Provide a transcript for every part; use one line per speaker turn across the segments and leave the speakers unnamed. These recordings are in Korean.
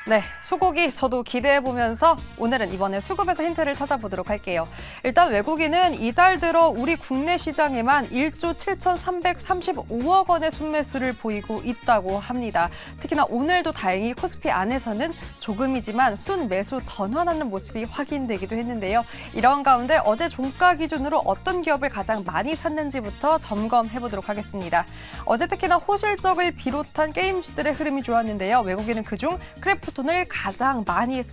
네, 소고기 저도 기대해보면서 오늘은 이번에 수급에서 힌트를 찾아보도록 할게요. 일단 외국인은 이달 들어 우리 국내 시장에만 1조 7,335억 원의 순매수를 보이고 있다고 합니다. 특히나 오늘도 다행히 코스피 안에서는 조금이지만 순매수 전환하는 모습이 확인되기도 했는데요. 이런 가운데 어제 종가 기준으로 어떤 기업을 가장 많이 샀는지부터 점검해보도록 하겠습니다. 어제 특히나 호실적을 비롯한 게임주들의 흐름이 좋았는데요. 외국인은 그중 크래프톤을 가장 많이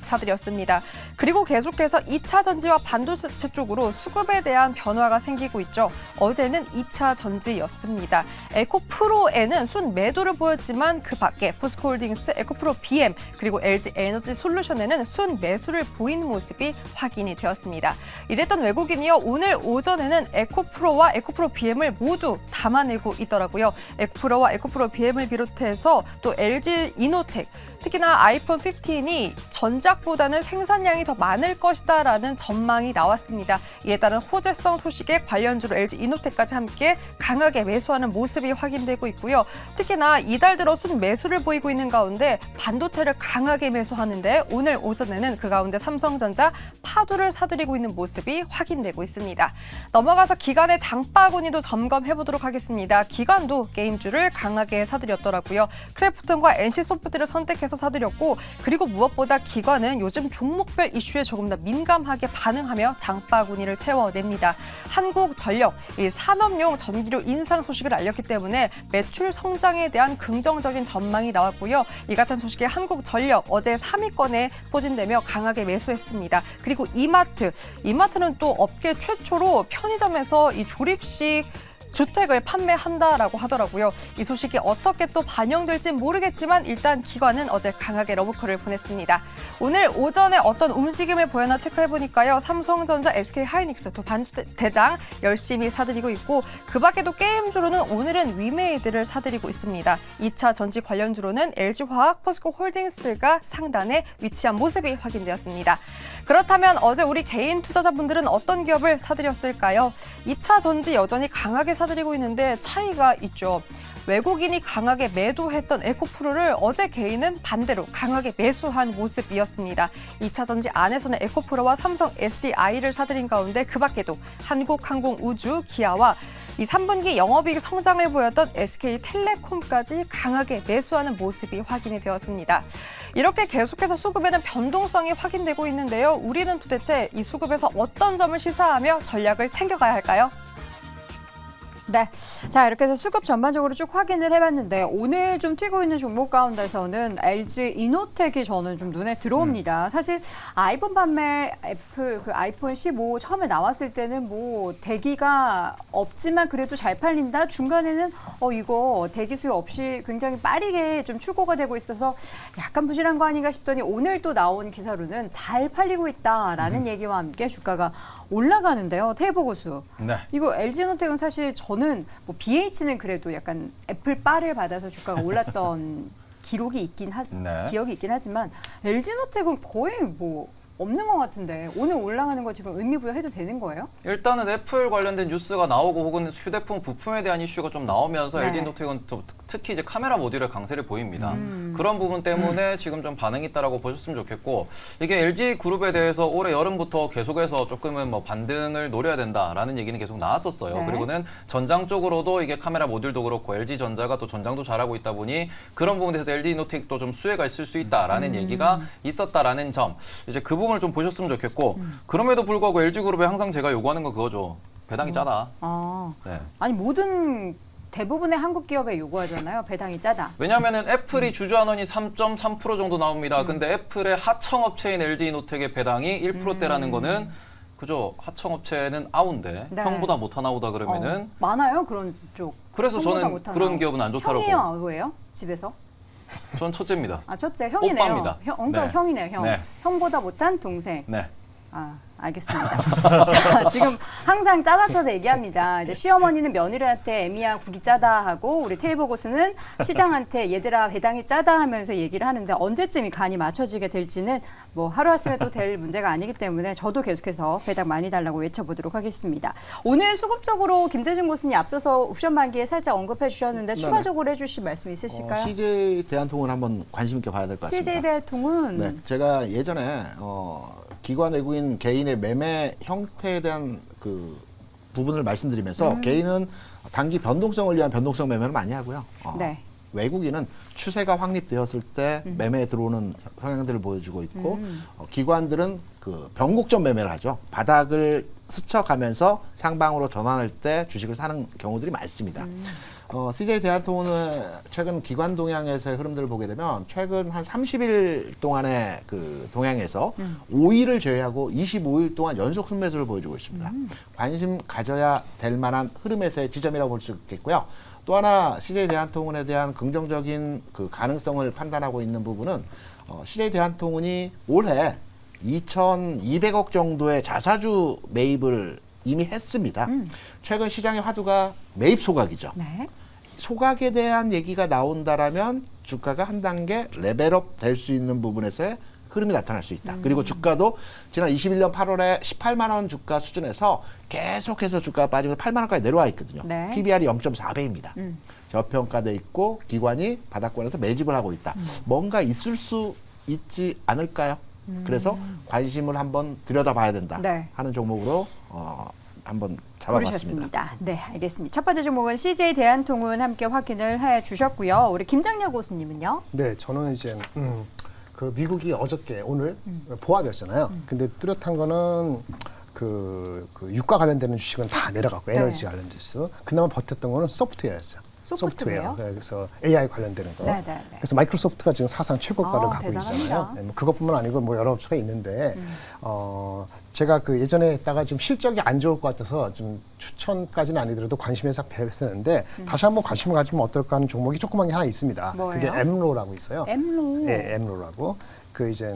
사들였습니다. 그리고 계속해서 2차 전지와 반도체 쪽으로 수급에 대한 변화가 생기고 있죠. 어제는 2차 전지였습니다. 에코프로에는 순 매도를 보였지만 그 밖에 포스코홀딩스, 에코프로 BM 그리고 LG 에너지 솔루션에는 순 매수를 보인 모습이 확인이 되었습니다. 이랬던 외국인이요. 오늘 오전에는 에코프로와 에코프로 BM을 모두 담아내고 있더라고요. 에코프로와 에코프로 BM을 비롯해서 또 LG 이노텍, 특히나 아이폰 15이 전작보다는 생산량이 더 많을 것이다라는 전망이 나왔습니다. 이에 따른 호재성 소식에 관련주로 LG 이노텍까지 함께 강하게 매수하는 모습이 확인되고 있고요. 특히나 이달 들어 순 매수를 보이고 있는 가운데 반도체를 강하게 매수하는데 오늘 오전에는 그 가운데 삼성전자 파도를 사들이고 있는 모습이 확인되고 있습니다. 넘어가서 기관의 장바구니도 점검해보도록 하겠습니다. 기관도 게임주를 강하게 사들였더라고요. 크래프톤과 NC소프트를 선택해서 사들였고 그리고 무엇보다 기관은 요즘 종목별 이슈에 조금 더 민감하게 반응하며 장바구니를 채워냅니다. 한국전력, 이 산업용 전기료 인상 소식을 알렸기 때문에 매출 성장에 대한 긍정적인 전망이 나왔고요. 이 같은 소식에 한국전력 어제 3위권에 포진되며 강하게 매수했습니다. 그리고 이마트는 또 업계 최초로 편의점에서 이 조립식 주택을 판매한다라고 하더라고요. 이 소식이 어떻게 또 반영될지 모르겠지만 일단 기관은 어제 강하게 러브콜을 보냈습니다. 오늘 오전에 어떤 움직임을 보였나 체크해보니까요. 삼성전자, SK하이닉스 두 반대장 열심히 사들이고 있고 그 밖에도 게임주로는 오늘은 위메이드를 사들이고 있습니다. 2차 전지 관련주로는 LG화학, 포스코홀딩스가 상단에 위치한 모습이 확인되었습니다. 그렇다면 어제 우리 개인 투자자분들은 어떤 기업을 사들였을까요? 2차 전지 여전히 강하게 사들이고 있는데 차이가 있죠. 외국인이 강하게 매도했던 에코프로를 어제 개인은 반대로 강하게 매수한 모습이었습니다. 2차 전지 안에서는 에코프로와 삼성 SDI를 사들인 가운데 그 밖에도 한국항공우주, 기아와 이 3분기 영업이익 성장을 보였던 SK텔레콤까지 강하게 매수하는 모습이 확인이 되었습니다. 이렇게 계속해서 수급에는 변동성이 확인되고 있는데요. 우리는 도대체 이 수급에서 어떤 점을 시사하며 전략을 챙겨가야 할까요?
네, 자 이렇게 해서 수급 전반적으로 쭉 확인을 해봤는데 오늘 좀 튀고 있는 종목 가운데서는 LG 이노텍이 저는 좀 눈에 들어옵니다. 사실 아이폰 판매 애플 그 아이폰 15 처음에 나왔을 때는 뭐 대기가 없지만 그래도 잘 팔린다. 중간에는 이거 대기 수요 없이 굉장히 빠르게 좀 출고가 되고 있어서 약간 부실한 거 아닌가 싶더니 오늘 또 나온 기사로는 잘 팔리고 있다라는 얘기와 함께 주가가 올라가는데요. 태보 고수.
네.
이거 LG 이노텍은 사실 저는 뭐 BH는 그래도 약간 애플 바를 받아서 주가가 올랐던 기록이
네.
기억이 있긴 하지만 LG 이노텍은 거의 뭐 없는 것 같은데 오늘 올라가는 거 지금 의미부여해도 되는 거예요?
일단은 애플 관련된 뉴스가 나오고 혹은 휴대폰 부품에 대한 이슈가 좀 나오면서
네.
LG 이노텍은 특히 이제 카메라 모듈의 강세를 보입니다. 그런 부분 때문에 지금 좀 반응이 있다라고 보셨으면 좋겠고 이게 LG 그룹에 대해서 올해 여름부터 계속해서 조금은 뭐 반등을 노려야 된다라는 얘기는 계속 나왔었어요.
네.
그리고는 전장 쪽으로도 이게 카메라 모듈도 그렇고 LG 전자가 또 전장도 잘하고 있다 보니 그런 부분에서 LG 이노텍도 좀 수혜가 있을 수 있다라는 얘기가 있었다라는 점. 이제 그 부분을 좀 보셨으면 좋겠고 그럼에도 불구하고 LG 그룹에 항상 제가 요구하는 건 그거죠. 배당이 짜다. 네.
아니 모든 대부분의 한국 기업에 요구하잖아요. 배당이 짜다.
왜냐하면 애플이 주주환원이 3.3% 정도 나옵니다. 근데 애플의 하청업체인 LG 이노텍의 배당이 1%대라는 거는 그죠. 하청업체는 아웃인데
네.
형보다 못하 나오다 그러면은
많아요 그런 쪽.
그래서 저는 그런 기업은 안 좋다라고.
형이에요, 아우예요? 집에서?
전 첫째입니다.
아 첫째 형이네요.
오빠입니다.
그러니까
네.
형이네요. 형.
네.
형보다 못한 동생.
네.
아 알겠습니다. 자, 지금 항상 짜다 짜다 얘기합니다. 이제 시어머니는 며느리한테 애미야 국이 짜다 하고 우리 테이블 고수는 시장한테 얘들아 배당이 짜다 하면서 얘기를 하는데 언제쯤 이 간이 맞춰지게 될지는 뭐 하루아침에 또 될 문제가 아니기 때문에 저도 계속해서 배당 많이 달라고 외쳐보도록 하겠습니다. 오늘 수급적으로 김대중 교수님 앞서서 옵션 만기에 살짝 언급해 주셨는데 추가적으로 해주실 말씀 있으실까요?
CJ 대한통운 한번 관심 있게 봐야 될 것 같습니다.
CJ 대통은
네, 제가 예전에 기관 외국인 개인의 매매 형태에 대한 그 부분을 말씀드리면서 개인은 단기 변동성을 위한 변동성 매매를 많이 하고요.
네.
외국인은 추세가 확립되었을 때 매매에 들어오는 성향들을 보여주고 있고 기관들은 그 변곡점 매매를 하죠. 바닥을 스쳐가면서 상방으로 전환할 때 주식을 사는 경우들이 많습니다. CJ 대한통운은 최근 기관 동향에서의 흐름들을 보게 되면 최근 한 30일 동안의 그 동향에서 5일을 제외하고 25일 동안 연속 순매수를 보여주고 있습니다. 관심 가져야 될 만한 흐름에서의 지점이라고 볼 수 있겠고요. 또 하나 CJ 대한통운에 대한 긍정적인 그 가능성을 판단하고 있는 부분은 CJ 대한통운이 올해 2,200억 정도의 자사주 매입을 이미 했습니다. 최근 시장의 화두가 매입 소각이죠.
네.
소각에 대한 얘기가 나온다라면 주가가 한 단계 레벨업 될 수 있는 부분에서의 흐름이 나타날 수 있다. 그리고 주가도 지난 21년 8월에 18만 원 주가 수준에서 계속해서 주가가 빠지면서 8만 원까지 내려와 있거든요.
네.
PBR이 0.4배입니다. 저평가돼 있고 기관이 바닥권에서 매집을 하고 있다. 뭔가 있을 수 있지 않을까요? 그래서 관심을 한번 들여다봐야 된다
네.
하는 종목으로 한번 잡아봤습니다.
고르셨습니다. 네, 알겠습니다. 첫 번째 종목은 CJ 대한통운 함께 확인을 해 주셨고요. 우리 김장렬 교수님은요?
네, 저는 이제 그 미국이 어저께 오늘 보합이었잖아요. 근데 뚜렷한 거는 그 유가 관련되는 주식은 다 내려갔고 에너지 관련 지수. 그나마 버텼던 거는 소프트웨어였어요.
소프트웨어?
네, 그래서 AI 관련되는 거.
네, 네, 네.
그래서 마이크로소프트가 지금 사상 최고가를 갖고
대단합니다.
있잖아요. 네, 뭐 그것뿐만 아니고 뭐 여러 업체가 있는데 제가 그 예전에 했다가 지금 실적이 안 좋을 것 같아서 좀 추천까지는 아니더라도 관심에서 배웠었는데 다시 한번 관심을 가지면 어떨까 하는 종목이 조그만 게 하나 있습니다.
뭐예요?
그게 엠로라고 있어요.
엠로.
네, 엠로라고 그 이제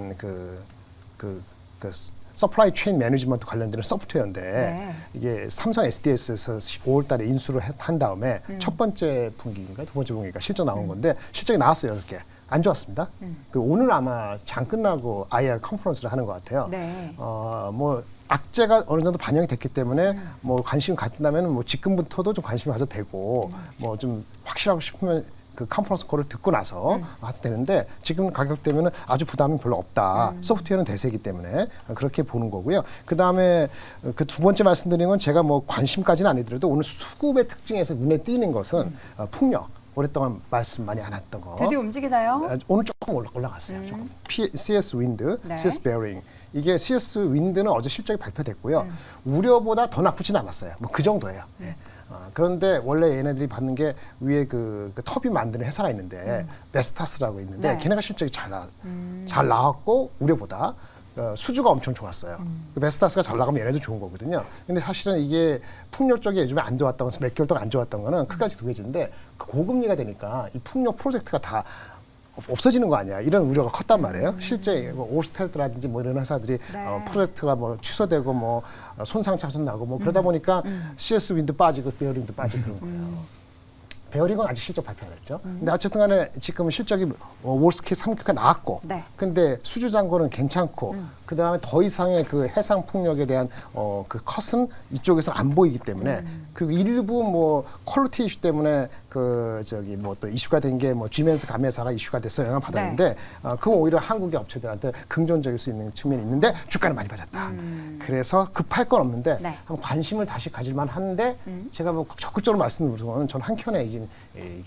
서플라이 체인 매니지먼트 관련되는 소프트웨어인데
네.
이게 삼성 SDS에서 5월달에 인수를 한 다음에 첫 번째 분기인가 두 번째 분기인가 실적 나온 건데 실적이 나왔어요. 이렇게 안 좋았습니다. 그 오늘 아마 장 끝나고 IR 컨퍼런스를 하는 것 같아요.
네.
뭐 악재가 어느 정도 반영이 됐기 때문에 뭐 관심 갖는다면 뭐 지금부터도 좀 관심을 가져도 되고 뭐 좀 확실하고 싶으면 그 컨퍼런스 콜을 듣고 나서 해도 되는데 지금 가격대면은 아주 부담이 별로 없다. 소프트웨어는 대세이기 때문에 그렇게 보는 거고요. 그 다음에 그 두 번째 말씀드린 건 제가 뭐 관심까지는 아니더라도 오늘 수급의 특징에서 눈에 띄는 것은 풍력. 오랫동안 말씀 많이 안 했던 거.
드디어 움직이나요?
오늘 조금 올라갔어요. 조금. CS 윈드,
네.
CS 베어링. 이게 CS 윈드는 어제 실적이 발표됐고요. 우려보다 더 나쁘진 않았어요. 뭐 그 정도예요. 예. 그런데 원래 얘네들이 받는 게 위에 그 터빈 만드는 회사가 있는데 베스타스라고 있는데
네.
걔네가 실적이 잘 나왔고 우려보다 수주가 엄청 좋았어요. 그 베스타스가 잘 나가면 얘네도 좋은 거거든요. 근데 사실은 이게 풍력 쪽이 요즘에 안 좋았던 건 몇 개월 동안 안 좋았던 거는 크게까지 두 개인데 그 고금리가 되니까 이 풍력 프로젝트가 다 없어지는 거 아니야. 이런 우려가 컸단 말이에요. 실제 뭐 올스테드라든지 뭐 이런 회사들이
네.
프로젝트가 뭐 취소되고 뭐 손상 차손 나고 뭐 그러다 보니까 CS 윈드 빠지고 베어링도 빠지고 그런 거예요. 베어링은 아직 실적 발표 안 했죠. 근데 어쨌든 간에 지금 실적이 월스케 3국가 나왔고
네.
근데 수주 잔고는 괜찮고 그다음에 더 이상의 그 해상 풍력에 대한 그 컷은 이쪽에서 안 보이기 때문에 그 일부 뭐 퀄리티 이슈 때문에 그 저기 뭐 또 이슈가 된 게 뭐 지멘스 감회사가 이슈가 돼서 영향을 받았는데 그건 오히려 한국의 업체들한테 긍정적일 수 있는 측면이 있는데 주가는 많이 빠졌다. 그래서 급할 건 없는데
네.
한번 관심을 다시 가질만 한데 제가 뭐 적극적으로 말씀드리는 거는 전 한켠에 이게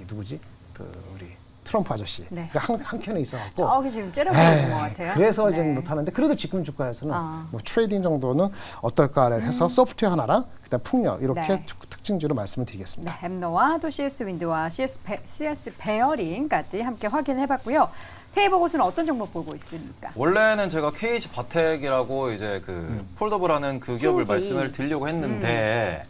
누구지? 그 우리 트럼프 아저씨
네.
한켠에 있어갖고
저기 지금 째려보는 것 같아요.
그래서
네.
이제 못하는데 그래도 지금 주가에서는
아.
뭐 트레이딩 정도는 어떨까를 해서 소프트웨어 하나랑 그다음 풍력 이렇게
네.
특징주로 말씀을 드리겠습니다.
네, 엠노와 또 CS 윈드와 CS 베어링까지 함께 확인해봤고요. 테이블 고수는 어떤 종목 보고 있습니까?
원래는 제가 KH 바텍이라고 이제 그 폴더블하는 그 기업을
킹지.
말씀을 드리려고 했는데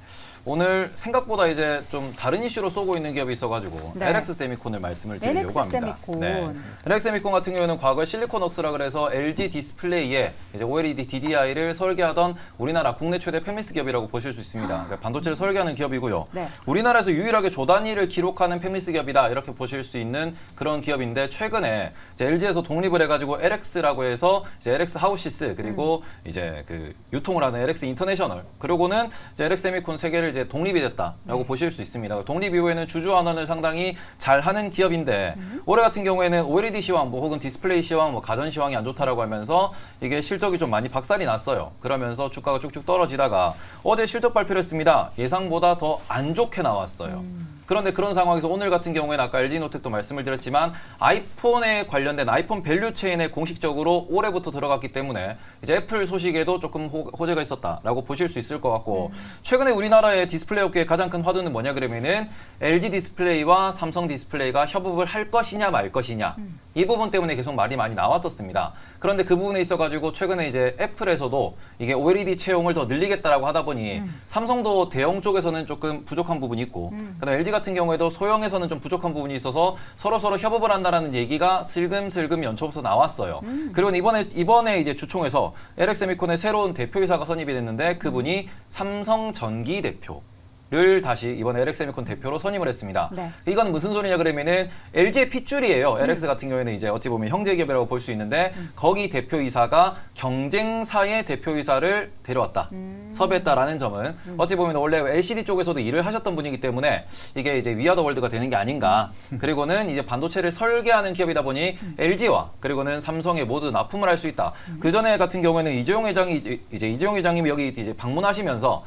오늘 생각보다 이제 좀 다른 이슈로 쏘고 있는 기업이 있어가지고
네.
LX 세미콘을 말씀을 드리려고
LX
합니다.
세미콘.
LX 세미콘 같은 경우에는 과거에 실리콘웍스라 그래서 LG 디스플레이에 이제 OLED DDI를 설계하던 우리나라 국내 최대 팹리스 기업이라고 보실 수 있습니다. 그러니까 반도체를 설계하는 기업이고요.
네.
우리나라에서 유일하게 조단위를 기록하는 팹리스 기업이다 이렇게 보실 수 있는 그런 기업인데 최근에 이제 LG에서 독립을 해가지고 LX라고 해서 이제 LX 하우시스 그리고 이제 그 유통을 하는 LX 인터내셔널 그리고는 이제 LX 세미콘 세 개를 이제 독립이 됐다라고 보실 수 있습니다. 독립 이후에는 주주 환원을 상당히 잘하는 기업인데 올해 같은 경우에는 OLED 시황 뭐 혹은 디스플레이 시황 뭐 가전 시황이 안 좋다라고 하면서 이게 실적이 좀 많이 박살이 났어요. 그러면서 주가가 쭉쭉 떨어지다가 어제 실적 발표를 했습니다. 예상보다 더 안 좋게 나왔어요. 그런데 그런 상황에서 오늘 같은 경우에는 아까 LG노텍도 말씀을 드렸지만 아이폰에 관련된 아이폰 밸류 체인에 공식적으로 올해부터 들어갔기 때문에 이제 애플 소식에도 조금 호재가 있었다라고 보실 수 있을 것 같고 최근에 우리나라의 디스플레이 업계의 가장 큰 화두는 뭐냐 그러면은 LG 디스플레이와 삼성 디스플레이가 협업을 할 것이냐 말 것이냐 이 부분 때문에 계속 말이 많이 나왔었습니다. 그런데 그 부분에 있어가지고 최근에 이제 애플에서도 이게 OLED 채용을 더 늘리겠다라고 하다 보니 삼성도 대형 쪽에서는 조금 부족한 부분이 있고 그다음에 LG 같은 경우에도 소형에서는 좀 부족한 부분이 있어서 서로 협업을 한다라는 얘기가 슬금슬금 연초부터 나왔어요. 그리고 이번에 이제 주총에서 LX 세미콘의 새로운 대표이사가 선임이 됐는데 그분이 삼성전기 대표. 를 다시 이번 LX 세미콘 대표로 선임을 했습니다.
네.
이건 무슨 소리냐 그러면은 LG의 핏줄이에요. LX 같은 경우에는 이제 어찌 보면 형제 기업이라고 볼 수 있는데 거기 대표이사가 경쟁사의 대표이사를 데려왔다. 섭외했다라는 점은 어찌 보면 원래 LCD 쪽에서도 일을 하셨던 분이기 때문에 이게 이제 위아더 월드가 되는 게 아닌가. 그리고는 이제 반도체를 설계하는 기업이다 보니 LG와 그리고는 삼성에 모두 납품을 할 수 있다. 그 전에 같은 경우에는 이재용 회장님이 여기 이제 방문하시면서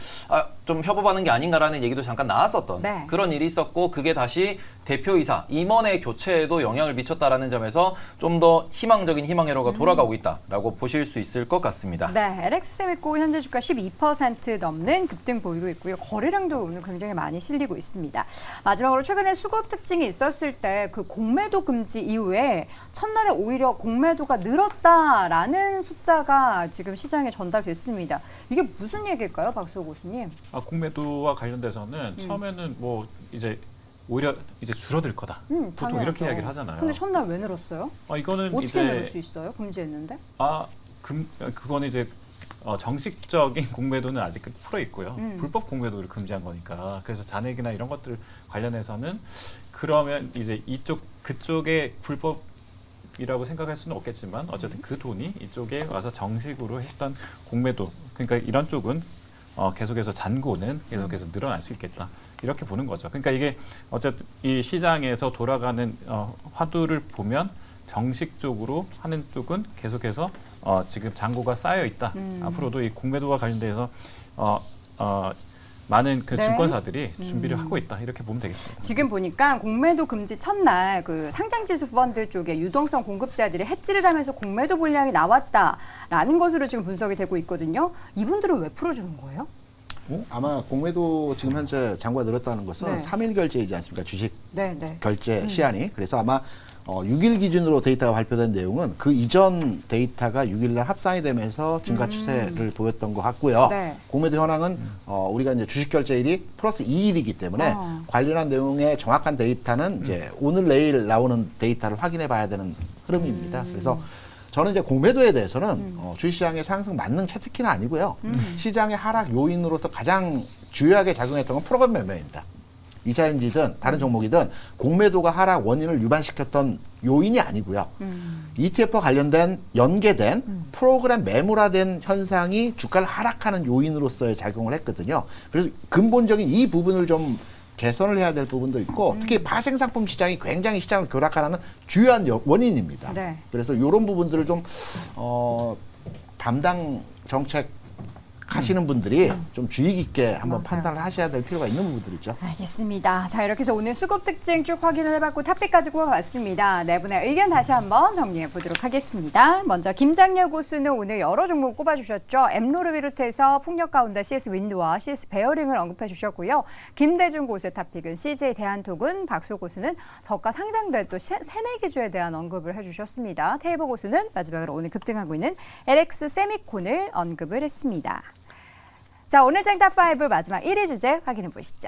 좀 협업하는 게 아닌가라는 얘기도 잠깐 나왔었던
네.
그런 일이 있었고 그게 다시 대표이사 임원의 교체에도 영향을 미쳤다라는 점에서 좀 더 희망적인 희망의 로가 돌아가고 있다라고 보실 수 있을 것 같습니다.
네, LX 세미콘 현재 주가 12% 넘는 급등 보이고 있고요. 거래량도 오늘 굉장히 많이 실리고 있습니다. 마지막으로 최근에 수급 특징이 있었을 때 그 공매도 금지 이후에 첫날에 오히려 공매도가 늘었다라는 숫자가 지금 시장에 전달됐습니다. 이게 무슨 얘기일까요, 박수호 교수님?
공매도와 관련돼서는 처음에는 뭐 이제 오히려 이제 줄어들 거다. 보통
당연하죠.
이렇게 이야기를 하잖아요.
근데 첫날 왜 늘었어요?
이거는
어떻게
이제
늘을 수 있어요? 금지했는데?
그거는 이제 정식적인 공매도는 아직 풀어 있고요. 불법 공매도를 금지한 거니까. 그래서 잔액이나 이런 것들 관련해서는 그러면 이제 그쪽에 불법이라고 생각할 수는 없겠지만 어쨌든 그 돈이 이쪽에 와서 정식으로 했던 공매도 그러니까 이런 쪽은 계속해서 잔고는 계속해서 늘어날 수 있겠다. 이렇게 보는 거죠. 그러니까 이게 어쨌든 이 시장에서 돌아가는 화두를 보면 정식적으로 하는 쪽은 계속해서 지금 잔고가 쌓여 있다. 앞으로도 이 공매도와 관련돼서 많은 그
네.
증권사들이 준비를 하고 있다. 이렇게 보면 되겠습니다.
지금 보니까 공매도 금지 첫날 그 상장지수 펀드 쪽에 유동성 공급자들이 해지를 하면서 공매도 물량이 나왔다라는 것으로 지금 분석이 되고 있거든요. 이분들은 왜 풀어주는 거예요?
아마 공매도 지금 현재 잔고가 늘었다는 것은
네.
3일 결제이지 않습니까? 주식
네, 네.
결제 시한이. 그래서 아마 6일 기준으로 데이터가 발표된 내용은 그 이전 데이터가 6일 날 합산이 되면서 증가 추세를 보였던 것 같고요.
네.
공매도 현황은 우리가 이제 주식 결제일이 플러스 2일이기 때문에 관련한 내용의 정확한 데이터는 이제 오늘 내일 나오는 데이터를 확인해 봐야 되는 흐름입니다. 그래서 저는 이제 공매도에 대해서는 주식시장의 상승 만능 채찍기는 아니고요. 시장의 하락 요인으로서 가장 주요하게 작용했던 건 프로그램 매매입니다. 2차전지든 다른 종목이든 공매도가 하락 원인을 유발시켰던 요인이 아니고요. ETF와 관련된 연계된 프로그램 매물화된 현상이 주가를 하락하는 요인으로서의 작용을 했거든요. 그래서 근본적인 이 부분을 좀 개선을 해야 될 부분도 있고 특히 파생상품 시장이 굉장히 시장을 교락하는 주요한 원인입니다.
네.
그래서 이런 부분들을 좀 담당 정책 하시는 분들이 좀 주의 깊게 한번
맞아요.
판단을 하셔야 될 필요가 있는 부분들이죠.
알겠습니다. 자, 이렇게 해서 오늘 수급 특징 쭉 확인을 해봤고 탑픽까지 꼽아봤습니다. 네 분의 의견 다시 한번 정리해 보도록 하겠습니다. 먼저 김장렬 고수는 오늘 여러 종목 꼽아주셨죠. 엠로를 비롯해서 풍력 가운데 CS 윈드와 CS 베어링을 언급해 주셨고요. 김대중 고수의 탑픽은 CJ 대한통운, 박수 고수는 저가 상장된 또 새내기주에 대한 언급을 해주셨습니다. 테이버 고수는 마지막으로 오늘 급등하고 있는 LX 세미콘을 언급을 했습니다. 자, 오늘 쟁탑5 마지막 1위 주제 확인해 보시죠.